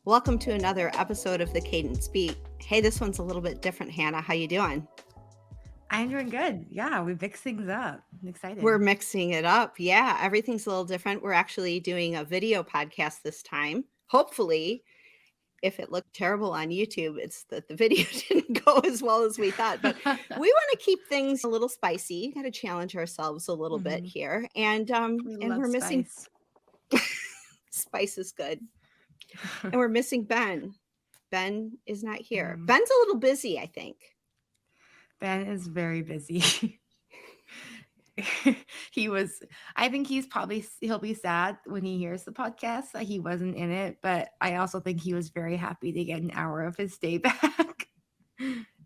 Welcome to another episode of the Kadence Beat. Hey, this one's a little bit different, Hannah. How you doing? I'm doing good. Yeah, we mix things up. I'm We're excited. mixing it up. Yeah, everything's a little different. We're actually doing a video podcast this time. Hopefully, if it looked terrible on YouTube, it's that the video didn't go as well as we thought. But we want to keep things a little spicy. Got to challenge ourselves a little bit hmm here, and We and love we're missing spice. spice is good, and we're missing Ben. Ben is not here. Mm. Ben's a little busy, I think. Ben is very busy. he was, I think he'll be sad when he hears the podcast that he wasn't in it, but I also think he was very happy to get an hour of his day back.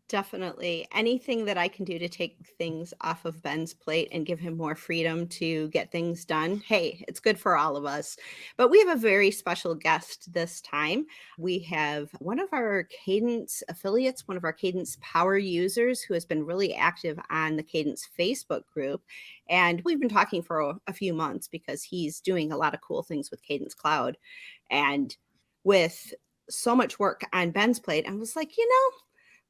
Definitely. Anything that I can do to take things off of Ben's plate and give him more freedom to get things done. Hey, it's good for all of us. But we have a very special guest this time. We have one of our Kadence affiliates, one of our Kadence power users who has been really active on the Kadence Facebook group. And we've been talking for a few months because he's doing a lot of cool things with Kadence Cloud. And with so much work on Ben's plate, I was like,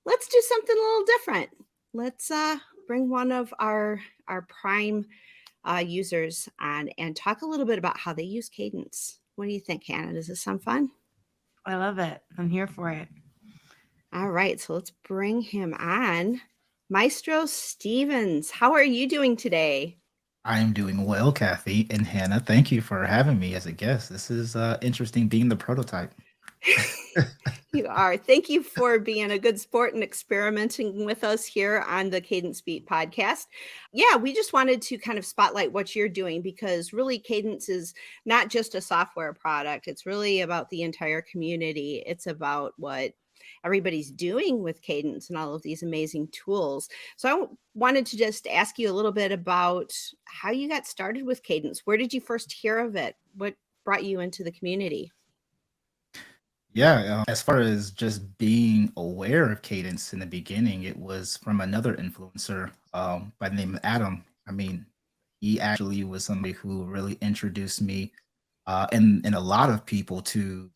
let's do something a little different. Let's bring one of our prime users on and talk a little bit about how they use Kadence. What do you think, Hannah? Does this sound fun? I love it. I'm here for it. All right, so let's bring him on. Maestro Stevens, how are you doing today? I am doing well, Kathy and Hannah. Thank you for having me as a guest. This is interesting being the prototype. You are. Thank you for being a good sport and experimenting with us here on the Kadence Beat podcast. Yeah, we just wanted to kind of spotlight what you're doing because really Kadence is not just a software product. It's really about the entire community. It's about what everybody's doing with Kadence and all of these amazing tools. So I wanted to just ask you a little bit about how you got started with Kadence. Where did you first hear of it? What brought you into the community? Yeah, as far as just being aware of Cadence in the beginning, it was from another influencer by the name of Adam. I mean, he actually was somebody who really introduced me and a lot of people to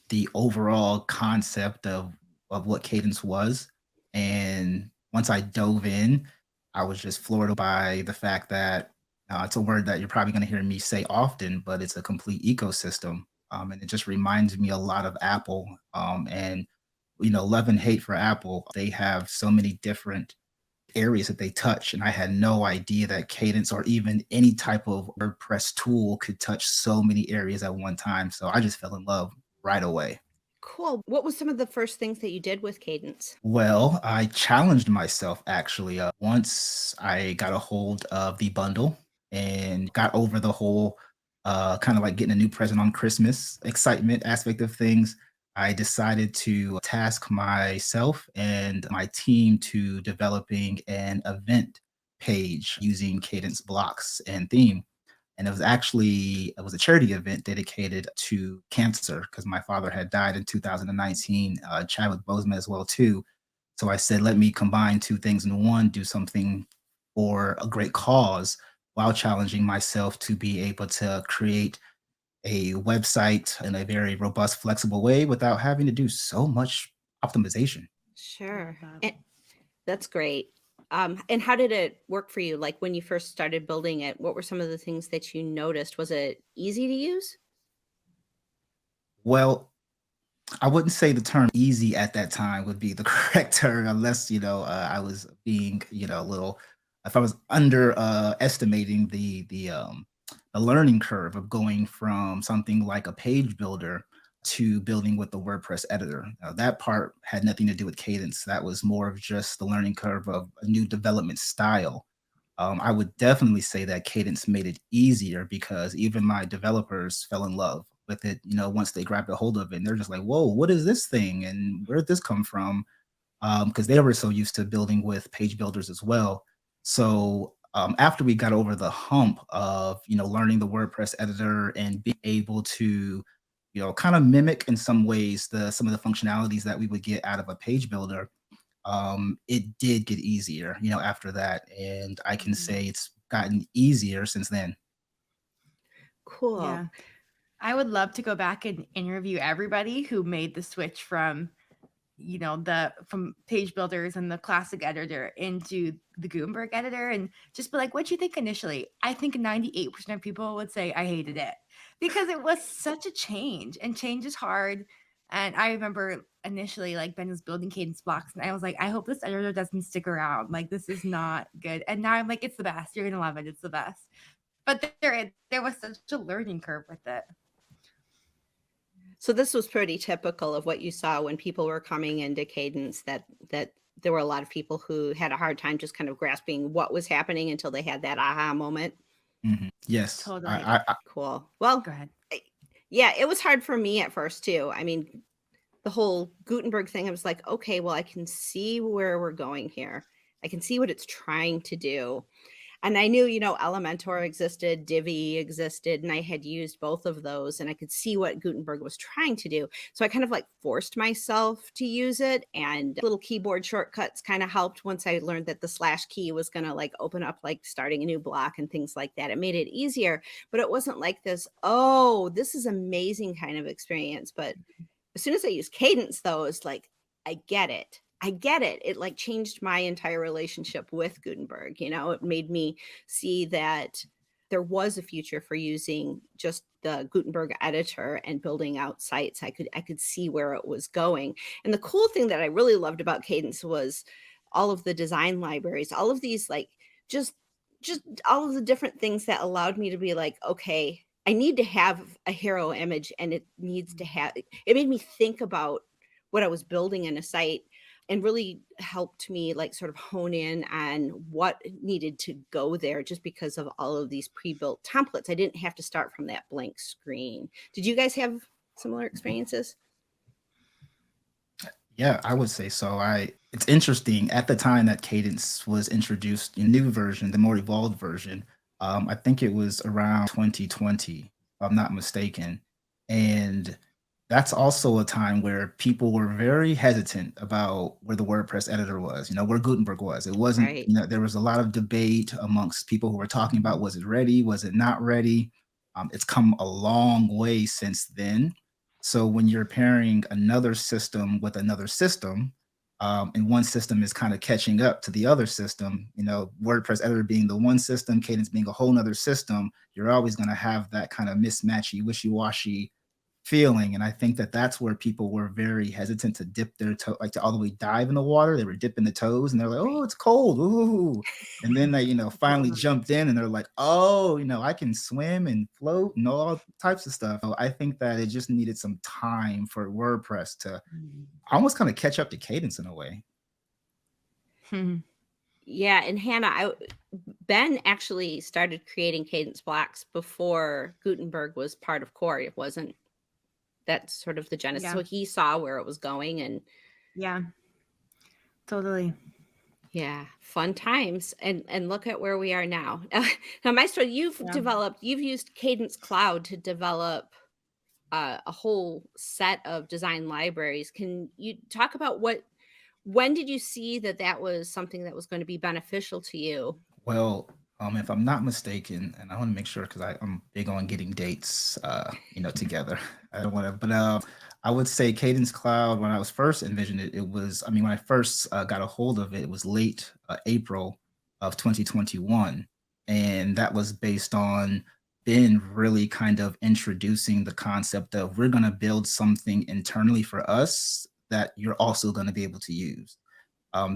the overall concept of what Cadence was. And once I dove in, I was just floored by the fact that it's a word that you're probably going to hear me say often, but it's a complete ecosystem. And it just reminds me a lot of Apple. And love and hate for Apple. They have so many different areas that they touch, and I had no idea that Cadence or even any type of WordPress tool could touch so many areas at one time. So I just fell in love right away. Cool. What was some of the first things that you did with Kadence? Well, I challenged myself actually. Once I got a hold of the bundle and got over the whole kind of like getting a new present on Christmas excitement aspect of things, I decided to task myself and my team to developing an event page using Kadence Blocks and Theme. And it was a charity event dedicated to cancer because my father had died in 2019, Chadwick Boseman as well too. So I said, let me combine two things in one, do something for a great cause while challenging myself to be able to create a website in a very robust, flexible way without having to do so much optimization. Sure. Love that. That's great. And how did it work for you? Like when you first started building it, what were some of the things that you noticed? Was it easy to use? Well, I wouldn't say the term easy at that time would be the correct term unless, I was being, a little if I was estimating the learning curve of going from something like a page builder to building with the WordPress editor. Now, that part had nothing to do with Cadence. That was more of just the learning curve of a new development style. I would definitely say that Cadence made it easier because even my developers fell in love with it, once they grabbed a hold of it and they're just like, whoa, what is this thing? And where did this come from? Because they were so used to building with page builders as well. So after we got over the hump of, learning the WordPress editor and being able to, kind of mimic in some ways some of the functionalities that we would get out of a page builder, it did get easier, after that. And I can Mhm. say it's gotten easier since then. Cool. Yeah. I would love to go back and interview everybody who made the switch from from page builders and the classic editor into the Gutenberg editor, and just be like, what'd you think initially? I think 98% of people would say I hated it, because it was such a change, and change is hard. And I remember initially, like, Ben was building Kadence Blocks, and I was like, I hope this editor doesn't stick around. Like, this is not good. And now I'm like, it's the best. You're gonna love it. It's the best. But there was such a learning curve with it. So this was pretty typical of what you saw when people were coming into Kadence, that there were a lot of people who had a hard time just kind of grasping what was happening until they had that aha moment. Yes, Totally. Cool. Well, Go ahead. yeah, it was hard for me at first too. I mean, the whole Gutenberg thing, I was like, okay, well, I can see where we're going here. I can see what it's trying to do. And I knew, Elementor existed, Divi existed, and I had used both of those, and I could see what Gutenberg was trying to do. So I kind of like forced myself to use it, and little keyboard shortcuts kind of helped once I learned that the slash key was going to like open up like starting a new block and things like that. It made it easier, but it wasn't like this, oh, this is amazing kind of experience. But as soon as I used Kadence, though, it's like, I get it. I get it. It like changed my entire relationship with Gutenberg. It made me see that there was a future for using just the Gutenberg editor and building out sites. I could see where it was going. And the cool thing that I really loved about Kadence was all of the design libraries, all of these like just all of the different things that allowed me to be like, okay, I need to have a hero image, and it needs to have, it made me think about what I was building in a site, and really helped me like sort of hone in on what needed to go there, just because of all of these pre-built templates. I didn't have to start from that blank screen. Did you guys have similar experiences? Yeah, I would say so. It's interesting at the time that Kadence was introduced, in new version, the more evolved version. I think it was around 2020, if I'm not mistaken. And that's also a time where people were very hesitant about where the WordPress editor was, where Gutenberg was. It wasn't, Right. there was a lot of debate amongst people who were talking about, was it ready? Was it not ready? It's come a long way since then. So when you're pairing another system with another system, and one system is kind of catching up to the other system, WordPress editor being the one system, Kadence being a whole nother system, you're always going to have that kind of mismatchy, wishy-washy feeling. And I think that that's where people were very hesitant to dip their toe, like to all the way dive in the water. They were dipping the toes and they're like, oh, it's cold. Ooh. And then they, finally jumped in and they're like, oh, I can swim and float and all types of stuff. So I think that it just needed some time for WordPress to almost kind of catch up to Kadence in a way. Yeah. And Hannah, Ben actually started creating Kadence Blocks before Gutenberg was part of Core. It wasn't. That's sort of the genesis. Yeah. So he saw where it was going, and Yeah, totally. yeah, fun times. And look at where we are now. Now, Maestro, you've used Kadence Cloud to develop a whole set of design libraries. Can you talk about when did you see that was something that was going to be beneficial to you? Well, if I'm not mistaken, and I want to make sure because I'm big on getting dates, together. I don't want to, but I would say Kadence Cloud. When I was first envisioned it, it was. I mean, when I first got a hold of it, it was late April of 2021, and that was based on Ben really kind of introducing the concept of, we're going to build something internally for us that you're also going to be able to use.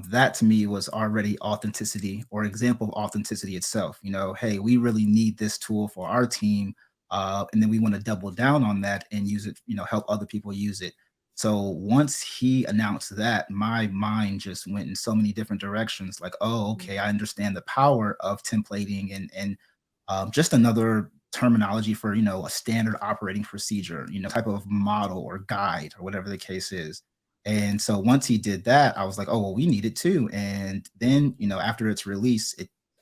That to me was already authenticity, or example of authenticity itself. Hey, we really need this tool for our team. And then we want to double down on that and use it, help other people use it. So once he announced that, my mind just went in so many different directions. Like, oh, okay, I understand the power of templating and just another terminology for, a standard operating procedure, type of model or guide or whatever the case is. And so once he did that, I was like, oh, well, we need it too. And then, after its release,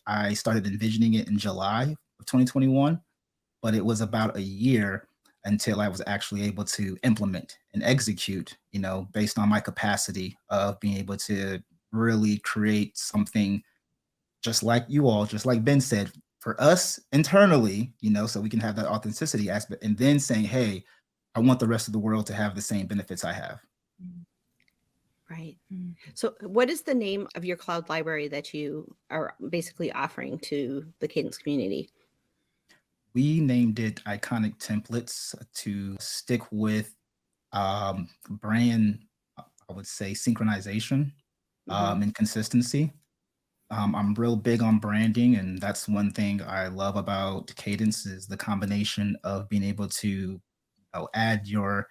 I started envisioning it in July of 2021, but it was about a year until I was actually able to implement and execute, based on my capacity of being able to really create something just like you all, just like Ben said, for us internally, so we can have that authenticity aspect, and then saying, hey, I want the rest of the world to have the same benefits I have. Right. Mm. So what is the name of your cloud library that you are basically offering to the Kadence community? We named it Iconic Templates to stick with brand, I would say, synchronization Mhm. and consistency. I'm real big on branding, and that's one thing I love about Kadence is the combination of being able to add your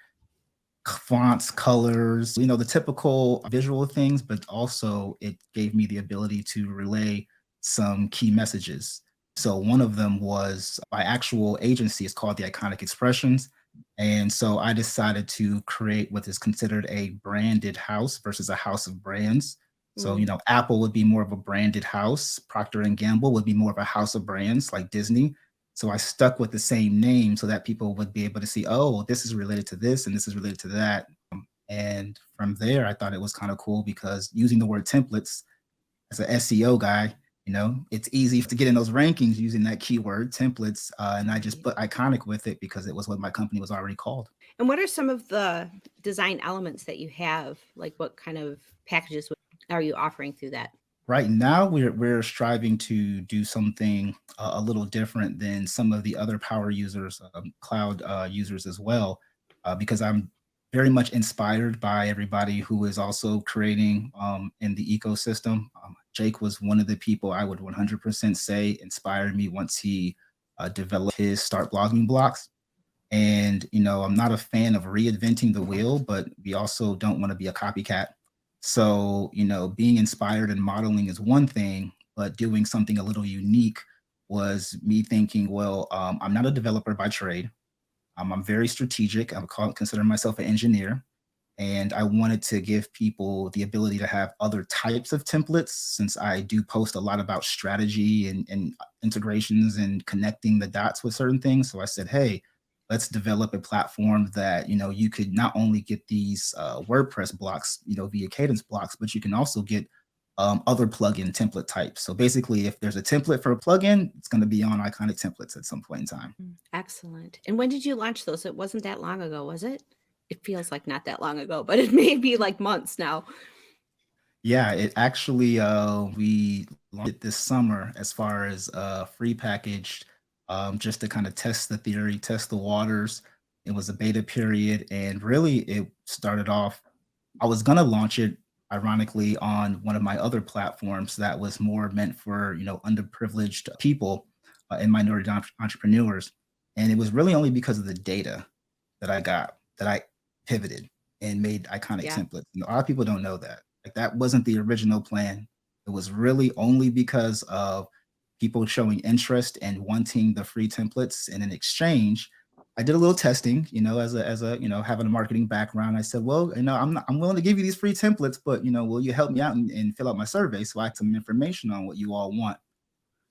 fonts, colors, the typical visual things, but also it gave me the ability to relay some key messages. So one of them was my actual agency is called the Iconic Expressions. And so I decided to create what is considered a branded house versus a house of brands. So, Mm. Apple would be more of a branded house. Procter and Gamble would be more of a house of brands like Disney. So I stuck with the same name so that people would be able to see, oh, this is related to this and this is related to that. And from there, I thought it was kind of cool because using the word templates as an SEO guy, it's easy to get in those rankings using that keyword templates. And I just Right. put iconic with it because it was what my company was already called. And what are some of the design elements that you have? Like what kind of packages are you offering through that? Right now, we're striving to do something a little different than some of the other power users, cloud users as well, because I'm very much inspired by everybody who is also creating in the ecosystem. Jake was one of the people I would 100% say inspired me once he developed his start blogging blocks. And, I'm not a fan of reinventing the wheel, but we also don't want to be a copycat. So, being inspired and modeling is one thing, but doing something a little unique was me thinking, well, I'm not a developer by trade. I'm very strategic. Consider myself an engineer. And I wanted to give people the ability to have other types of templates since I do post a lot about strategy and integrations and connecting the dots with certain things. So I said, hey, let's develop a platform that, you could not only get these WordPress blocks, via Kadence blocks, but you can also get other plugin template types. So basically, if there's a template for a plugin, it's going to be on Iconic Templates at some point in time. Excellent. And when did you launch those? It wasn't that long ago, was it? It feels like not that long ago, but it may be like months now. Yeah, it actually we launched it this summer as far as free packaged, just to kind of test the theory, test the waters. It was a beta period, and really it started off. I was gonna launch it ironically on one of my other platforms that was more meant for underprivileged people and minority entrepreneurs, and it was really only because of the data that I got that I pivoted and made Iconic Yeah. Templates. And a lot of people don't know that. Like that wasn't the original plan. It was really only because of people showing interest and wanting the free templates. And in exchange, I did a little testing, as a having a marketing background. I said, well, I'm willing to give you these free templates, but will you help me out and fill out my survey so I have some information on what you all want?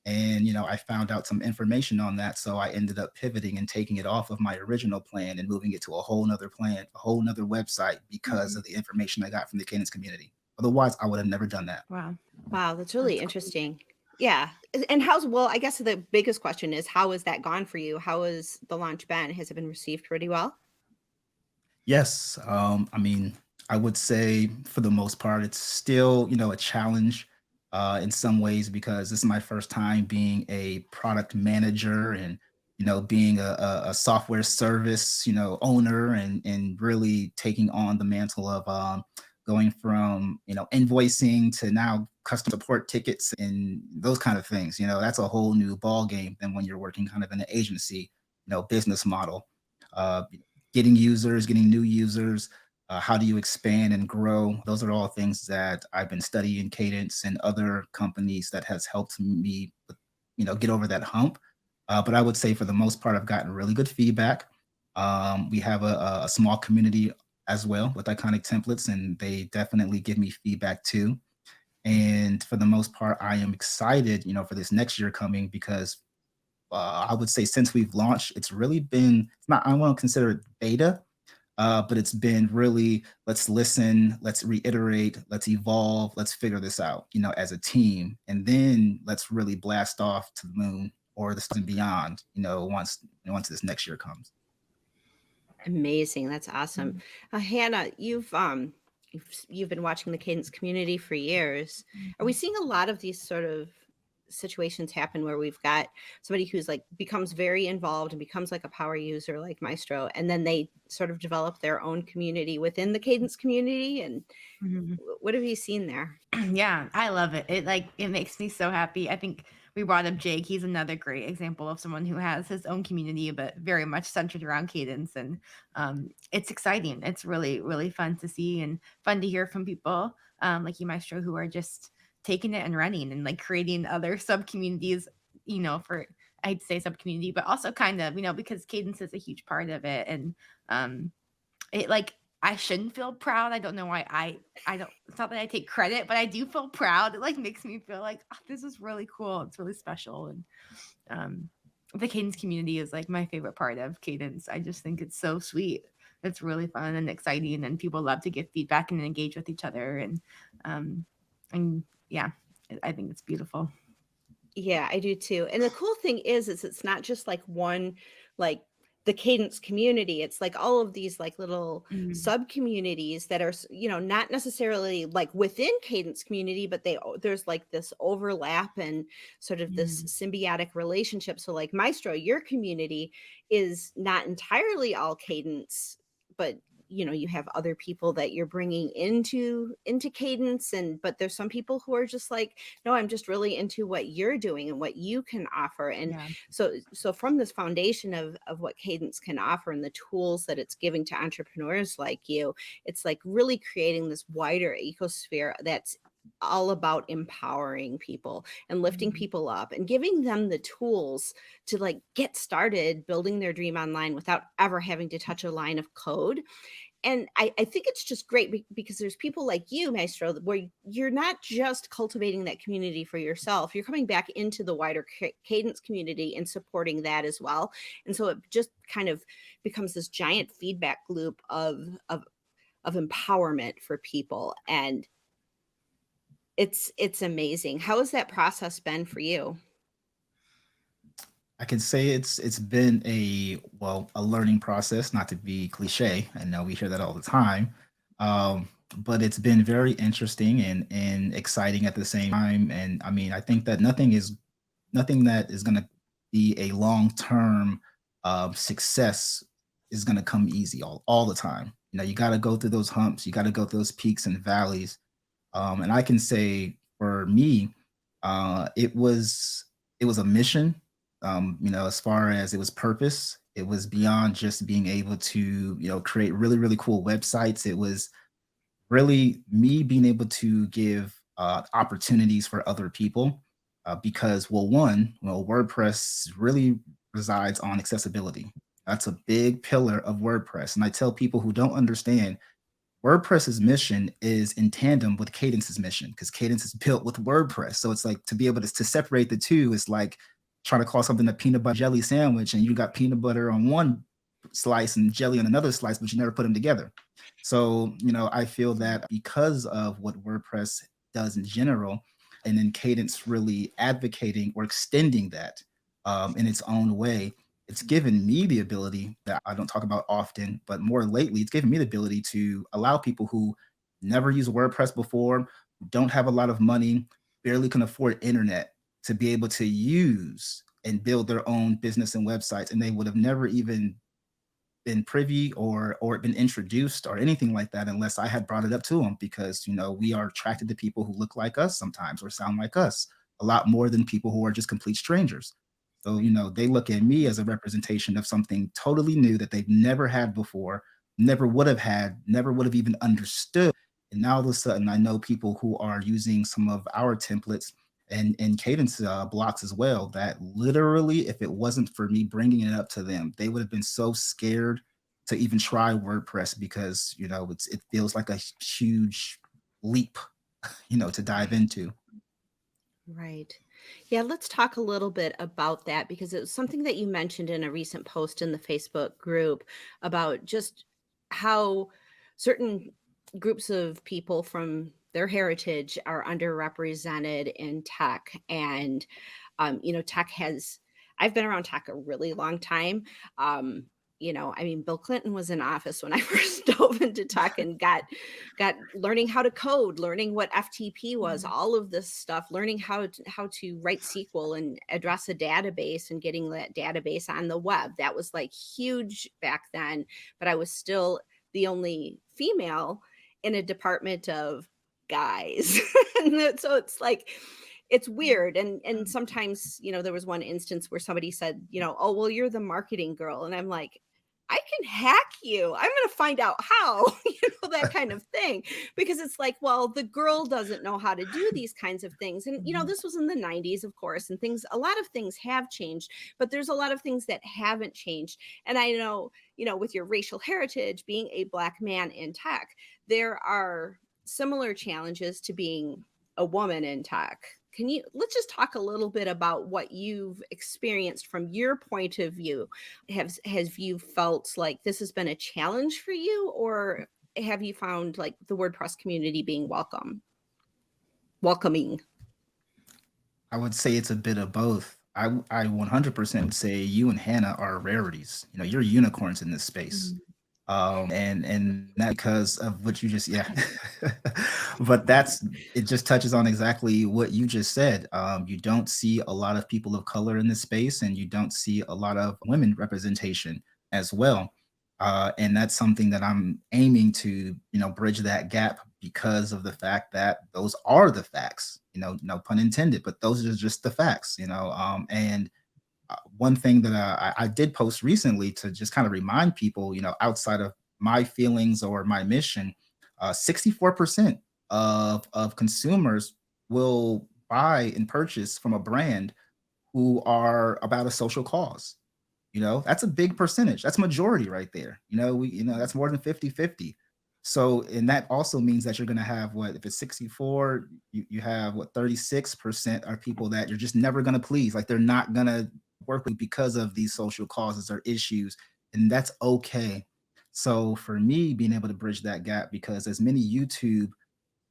And I found out some information on that, so I ended up pivoting and taking it off of my original plan and moving it to a whole nother plan, a whole nother website because of the information I got from the Kadence community. Otherwise, I would have never done that. Wow. Wow, that's really That's cool. interesting. Yeah. And well, I guess the biggest question is how has that gone for you? How has the launch been? Has it been received pretty well? Yes, I mean, I would say for the most part, it's still, a challenge in some ways because this is my first time being a product manager and, being a software service, owner and really taking on the mantle of going from, invoicing to now customer support tickets and those kind of things. That's a whole new ball game than when you're working kind of in an agency, business model. Uh, Getting users, getting new users, how do you expand and grow? Those are all things that I've been studying Cadence and other companies that has helped me, get over that hump. But I would say for the most part, I've gotten really good feedback. We have a small community as well with Iconic Templates, and they definitely give me feedback too. And for the most part, I am excited, for this next year coming because I would say since we've launched, it's really been, it's not, I won't consider it beta, but it's been really, let's listen, let's reiterate, let's evolve, let's figure this out, as a team. And then let's really blast off to the moon or the and beyond, once this next year comes. Amazing. That's awesome. Hannah, you've been watching the Kadence community for years. Are we seeing a lot of these sort of situations happen where we've got somebody who's like becomes very involved and becomes like a power user like Maestro, and then they sort of develop their own community within the Kadence community? And Mhm. what have you seen there? Yeah, I love it. It makes me so happy. I think we brought up Jake. He's another great example of someone who has his own community, but very much centered around Kadence. And it's exciting. It's really, really fun to see and fun to hear from people like you, Maestro, who are just taking it and running and like creating other sub communities, for I'd say sub community, but also kind of, because Kadence is a huge part of it. And it I shouldn't feel proud. I don't know why I don't, it's not that I take credit, but I do feel proud. It like makes me feel like, oh, this is really cool. It's really special. And the Kadence community is like my favorite part of Kadence. I just think it's so sweet. It's really fun and exciting, and people love to give feedback and engage with each other. And yeah, I think it's beautiful. Yeah, I do too. And the cool thing is it's not just like one, like the Kadence community. It's like all of these like little Mhm. sub communities that are, not necessarily like within Kadence community, but there's like this overlap and sort of this Mhm. symbiotic relationship. So like Maestro, your community is not entirely all Kadence, but you have other people that you're bringing into Kadence, but there's some people who are just like, no, I'm just really into what you're doing and what you can offer. And Yeah. so from this foundation of what Kadence can offer and the tools that it's giving to entrepreneurs like you, it's like really creating this wider ecosphere that's all about empowering people and lifting Mhm. people up and giving them the tools to like get started building their dream online without ever having to touch a line of code. And I think it's just great because there's people like you, Maestro, where you're not just cultivating that community for yourself. You're coming back into the wider Kadence community and supporting that as well. And so it just kind of becomes this giant feedback loop of empowerment for people. And it's amazing. How has that process been for you? I can say it's been a learning process, not to be cliche. I know we hear that all the time. But it's been very interesting and exciting at the same time. And I mean, I think that nothing that is going to be a long-term success is going to come easy all the time. You got to go through those humps. You got to go through those peaks and valleys. And I can say for me, it was a mission. As far as it was purpose, it was beyond just being able to, create really, really cool websites. It was really me being able to give opportunities for other people because, well, WordPress really resides on accessibility. That's a big pillar of WordPress. And I tell people who don't understand, WordPress's mission is in tandem with Kadence's mission because Kadence is built with WordPress. So it's like to be able to separate the two is like trying to call something a peanut butter jelly sandwich and you got peanut butter on one slice and jelly on another slice, but you never put them together. So, I feel that because of what WordPress does in general, and then Kadence really advocating or extending that in its own way, it's given me the ability that I don't talk about often, but more lately, it's given me the ability to allow people who never used WordPress before, don't have a lot of money, barely can afford internet to be able to use and build their own business and websites. And they would have never even been privy or been introduced or anything like that unless I had brought it up to them because we are attracted to people who look like us sometimes or sound like us a lot more than people who are just complete strangers. So they look at me as a representation of something totally new that they've never had before, never would have had, never would have even understood. And now all of a sudden I know people who are using some of our templates and Kadence blocks as well that literally if it wasn't for me bringing it up to them, they would have been so scared to even try WordPress because it feels like a huge leap to dive into. Right. Yeah, let's talk a little bit about that because it was something that you mentioned in a recent post in the Facebook group about just how certain groups of people from their heritage are underrepresented in tech. And, tech has I've been around tech a really long time. You know, I mean, Bill Clinton was in office when I first dove into tech and got learning how to code, learning what FTP was, Mhm. all of this stuff, learning how to write SQL and address a database and getting that database on the web. That was like huge back then, but I was still the only female in a department of guys. So it's like it's weird, and sometimes, you know, there was one instance where somebody said, you know, oh well, you're the marketing girl, and I'm like, I can hack you. I'm going to find out how, you know, that kind of thing. Because it's like, well, the girl doesn't know how to do these kinds of things. And, you know, Mhm. this was in the 90s, of course, and a lot of things have changed, but there's a lot of things that haven't changed. And I know, you know, with your racial heritage, being a Black man in tech, there are similar challenges to being a woman in tech. Let's just talk a little bit about what you've experienced from your point of view. Have you felt like this has been a challenge for you, or have you found like the WordPress community being welcoming? I would say it's a bit of both. I 100% say you and Hannah are rarities. You know, you're unicorns in this space. Mhm. And that because of what you just, yeah. But it just touches on exactly what you just said. You don't see a lot of people of color in this space, and you don't see a lot of women representation as well. And that's something that I'm aiming to, bridge that gap because of the fact that those are the facts, no pun intended, but those are just the facts, and one thing that I did post recently to just kind of remind people, outside of my feelings or my mission, 64% of consumers will buy and purchase from a brand who are about a social cause. That's a big percentage. That's majority right there. That's more than 50-50. So, and that also means that you're going to have what, if it's 64, you have what, 36% are people that you're just never going to please. Like they're not going to work with because of these social causes or issues. And that's okay. So for me, being able to bridge that gap, because as many YouTube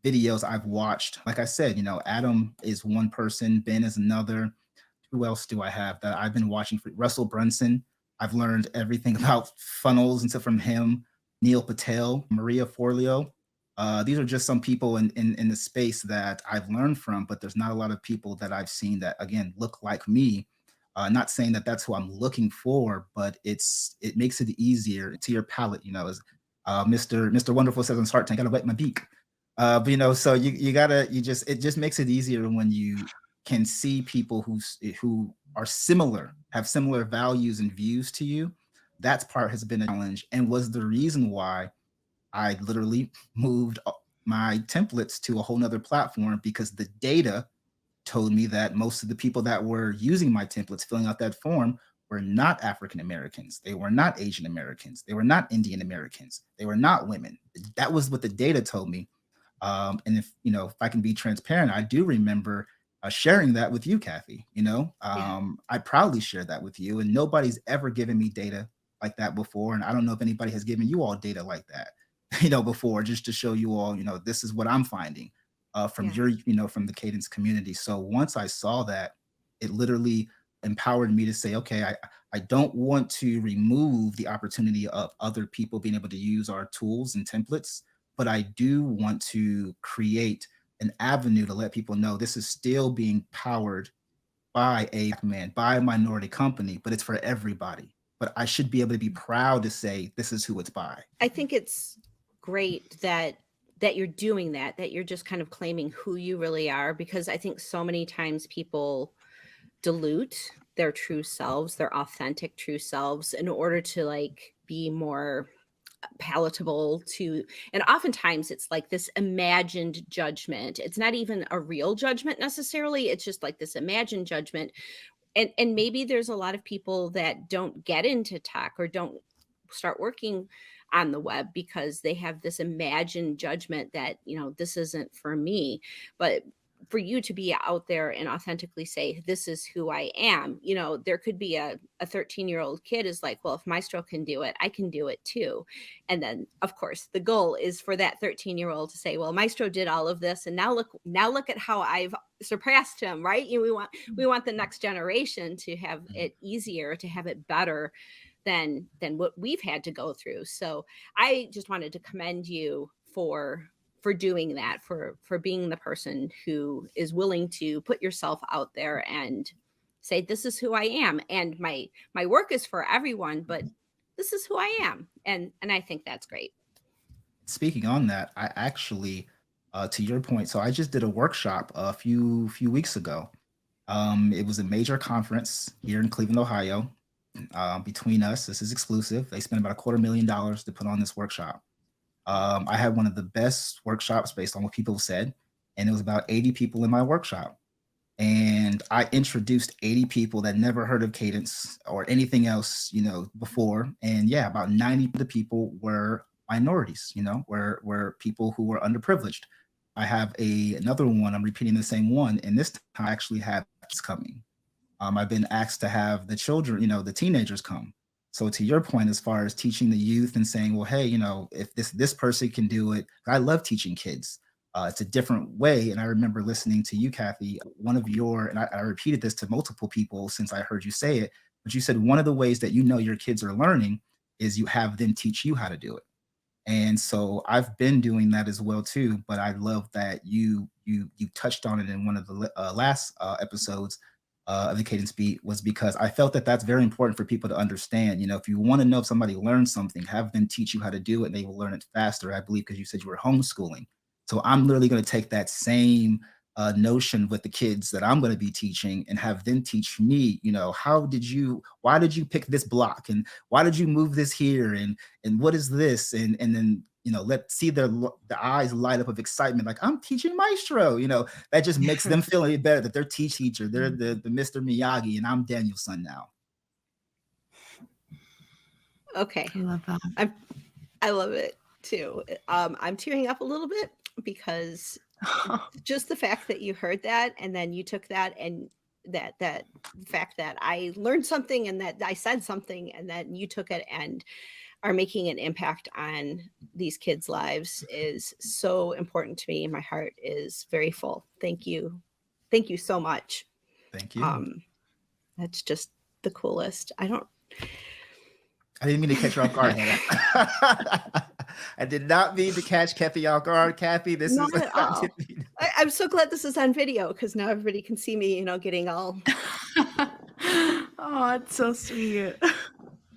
videos I've watched, like I said, Adam is one person, Ben is another. Who else do I have that I've been watching? For Russell Brunson, I've learned everything about funnels and stuff from him. Neil Patel, Maria Forleo. These are just some people in the space that I've learned from, but there's not a lot of people that I've seen that, again, look like me. Not saying that that's who I'm looking for, but it makes it easier to your palate. As Mr. Wonderful says on Shark Tank, I gotta wet my beak. But so it just makes it easier when you can see people who are similar, have similar values and views to you. That part has been a challenge and was the reason why I literally moved my templates to a whole nother platform, because the data told me that most of the people that were using my templates, filling out that form, were not African Americans. They were not Asian Americans. They were not Indian Americans. They were not women. That was what the data told me. And if I can be transparent, I do remember sharing that with you, Kathy. Yeah. I proudly share that with you, and nobody's ever given me data like that before. And I don't know if anybody has given you all data like that, before, just to show you all, this is what I'm finding from Yeah. from the Kadence community. So once I saw that, it literally empowered me to say, okay, I don't want to remove the opportunity of other people being able to use our tools and templates, but I do want to create an avenue to let people know this is still being powered by a Black man, by a minority company, but it's for everybody. But I should be able to be proud to say this is who it's by. I think it's great that you're doing that you're just kind of claiming who you really are, because I think so many times people dilute their true selves, their authentic true selves, in order to like be more palatable to, and oftentimes it's like this imagined judgment. It's not even a real judgment necessarily, it's just like this imagined judgment. And maybe there's a lot of people that don't get into tech or don't start working on the web because they have this imagined judgment that, you know, this isn't for me. But for you to be out there and authentically say, this is who I am. You know, there could be a 13-year-old kid is like, well, if Maestro can do it, I can do it too. And then of course the goal is for that 13-year-old to say, well, Maestro did all of this, and now look at how I've surpassed him, right? You know, we want the next generation to have it easier, to have it better than what we've had to go through. So I just wanted to commend you for doing that, for being the person who is willing to put yourself out there and say, this is who I am, and my work is for everyone, but this is who I am. And I think that's great. Speaking on that, I actually, to your point, so I just did a workshop a few weeks ago. It was a major conference here in Cleveland, Ohio. Between us, this is exclusive. They spent about $250,000 to put on this workshop. I had one of the best workshops based on what people said, and it was about 80 people in my workshop. And I introduced 80 people that never heard of Kadence or anything else, before. And yeah, about 90 of the people were minorities, were people who were underprivileged. I have another one. I'm repeating the same one, and this time I actually have kids coming. I've been asked to have the children, the teenagers come. So to your point, as far as teaching the youth and saying, well, hey, if this person can do it, I love teaching kids. It's a different way. And I remember listening to you, Kathy, and I repeated this to multiple people since I heard you say it, but you said one of the ways that your kids are learning is you have them teach you how to do it. And so I've been doing that as well too. But I love that you touched on it in one of the last episodes of the Kadence Beat, was because I felt that that's very important for people to understand. If you want to know if somebody learned something, have them teach you how to do it, and they will learn it faster. I believe because you said you were homeschooling. So I'm literally going to take that same notion with the kids that I'm going to be teaching and have them teach me, why did you pick this block, and why did you move this here, and what is this, and then let's see the eyes light up of excitement, like I'm teaching Maestro. That just makes them feel any better that they're teacher, they're the Mr. Miyagi, and I'm Daniel's son now. Okay, I love that. I love it too. I'm tearing up a little bit because just the fact that you heard that, and then you took that, and that fact that I learned something, and that I said something, and then you took it and are making an impact on these kids' lives is so important to me. My heart is very full. Thank you. Thank you so much. Thank you. That's just the coolest. I didn't mean to catch you off guard, Hannah. I did not mean to catch Kathy off guard. Kathy, this not is at all. I'm so glad this is on video, because now everybody can see me, getting all. Oh, it's so sweet.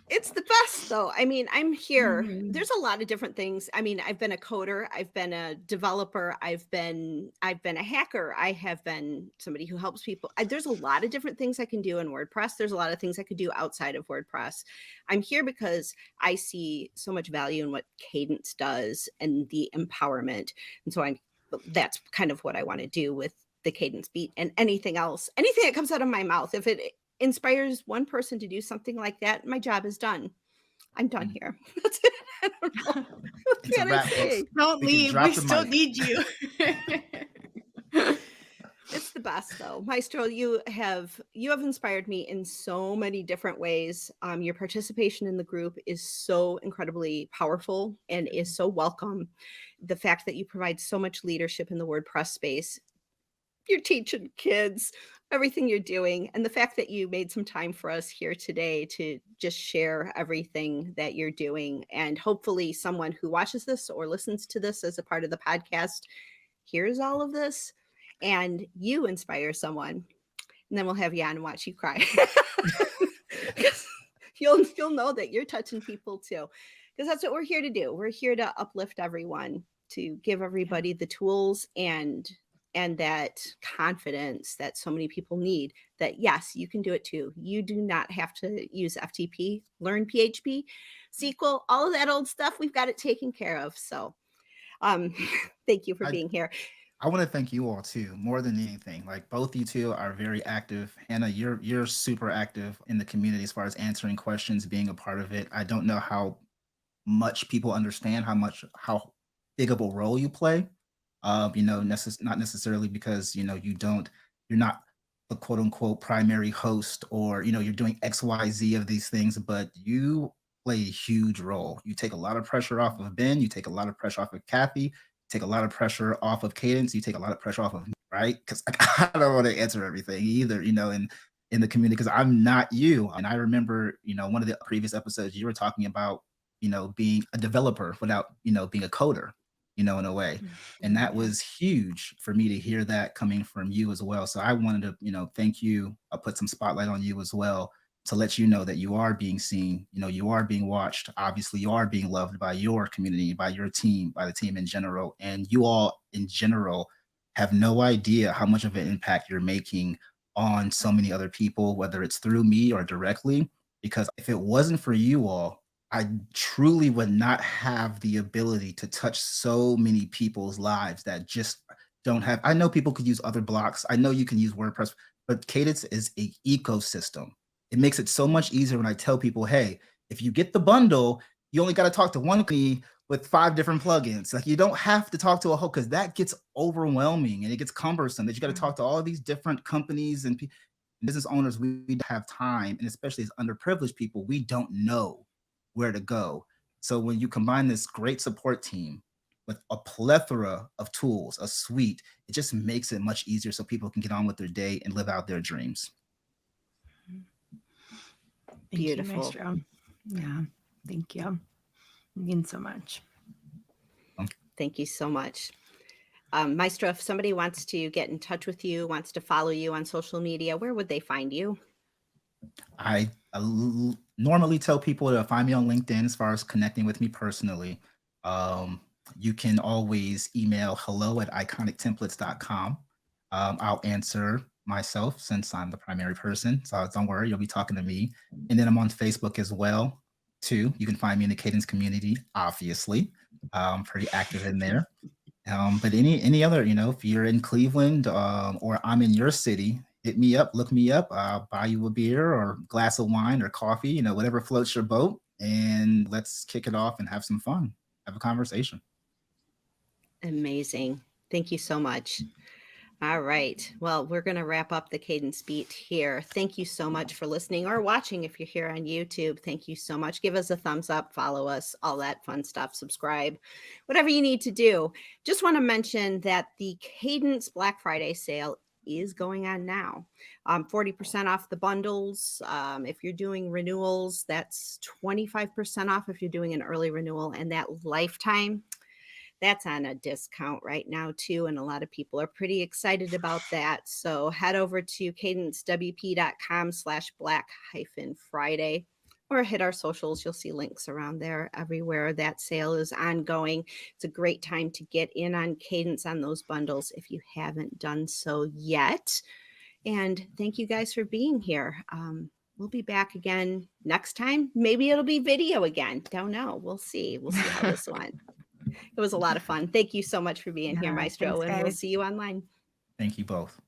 It's the best, though. I mean, I'm here. Mhm. There's a lot of different things. I mean, I've been a coder, I've been a developer, I've been a hacker, I have been somebody who helps people. There's a lot of different things I can do in WordPress. There's a lot of things I could do outside of WordPress. I'm here because I see so much value in what Kadence does and the empowerment. And so that's kind of what I want to do with the Kadence Beat, and anything else, anything that comes out of my mouth. If it inspires one person to do something like that, my job is done. I'm done here. That's it. I don't know. What It's a can I wrap, say? folks. Don't We can leave. drop We the still mic. need you. It's the best, though. Maestro, you have inspired me in so many different ways. Your participation in the group is so incredibly powerful and is so welcome. The fact that you provide so much leadership in the WordPress space, you're teaching kids, everything you're doing, and the fact that you made some time for us here today to just share everything that you're doing. And hopefully someone who watches this or listens to this as a part of the podcast hears all of this, and you inspire someone, and then we'll have you on and watch you cry. You'll know that you're touching people too, because that's what we're here to do. We're here to uplift everyone, to give everybody the tools and that confidence that so many people need, that yes, you can do it too. You do not have to use FTP, learn PHP, SQL, all of that old stuff. We've got it taken care of. So thank you for being here. I want to thank you all too, more than anything. Like both you two are very active. Hannah, you're super active in the community as far as answering questions, being a part of it. I don't know how much people understand how big of a role you play. Not necessarily because, you're not the quote unquote primary host, or, you're doing XYZ of these things, but you play a huge role. You take a lot of pressure off of Ben, you take a lot of pressure off of Kathy, take a lot of pressure off of Kadence, you take a lot of pressure off of me, right? Because I don't want to answer everything either, in the community, because I'm not you. And I remember, one of the previous episodes you were talking about, being a developer without, being a coder, in a way. And that Yeah. was huge for me to hear that coming from you as well. So I wanted to, thank you. I'll put some spotlight on you as well to let you know that you are being seen, you are being watched. Obviously, you are being loved by your community, by your team, by the team in general. And you all in general have no idea how much of an impact you're making on so many other people, whether it's through me or directly. Because if it wasn't for you all, I truly would not have the ability to touch so many people's lives that just don't have. I know people could use other blocks. I know you can use WordPress, but Kadence is a ecosystem. It makes it so much easier when I tell people, hey, if you get the bundle, you only got to talk to one company with 5 different plugins. Like, you don't have to talk to a whole, because that gets overwhelming and it gets cumbersome, that you got to talk to all these different companies and business owners. We don't have time, and especially as underprivileged people, we don't know where to go. So when you combine this great support team with a plethora of tools, a suite, it just makes it much easier so people can get on with their day and live out their dreams. Thank Beautiful. you, Maestro. Yeah, thank you. It means so much. Thank you so much. Maestro, if somebody wants to get in touch with you, wants to follow you on social media, where would they find you? I normally tell people to find me on LinkedIn as far as connecting with me personally. You can always email hello@iconictemplates.com. I'll answer myself since I'm the primary person. So don't worry, you'll be talking to me. And then I'm on Facebook as well, too. You can find me in the Kadence community, obviously. Pretty active in there. But any other, if you're in Cleveland, or I'm in your city, hit me up, look me up. I'll buy you a beer or glass of wine or coffee, whatever floats your boat, and let's kick it off and have some fun, have a conversation. Amazing. Thank you so much. All right. Well, we're going to wrap up the Kadence Beat here. Thank you so much for listening or watching. If you're here on YouTube, thank you so much. Give us a thumbs up, follow us, all that fun stuff, subscribe, whatever you need to do. Just want to mention that the Kadence Black Friday sale is going on now. 40% off the bundles. If you're doing renewals, that's 25% off if you're doing an early renewal, and that lifetime, that's on a discount right now too, and a lot of people are pretty excited about that. So head over to kadencewp.com/black-friday, or hit our socials. You'll see links around there everywhere. That sale is ongoing. It's a great time to get in on Kadence on those bundles if you haven't done so yet. And thank you guys for being here. We'll be back again next time. Maybe it'll be video again. Don't know. We'll see. We'll see how this went. It was a lot of fun. Thank you so much for being here, Maestro, Thanks, and we'll guys. see you online. Thank you both.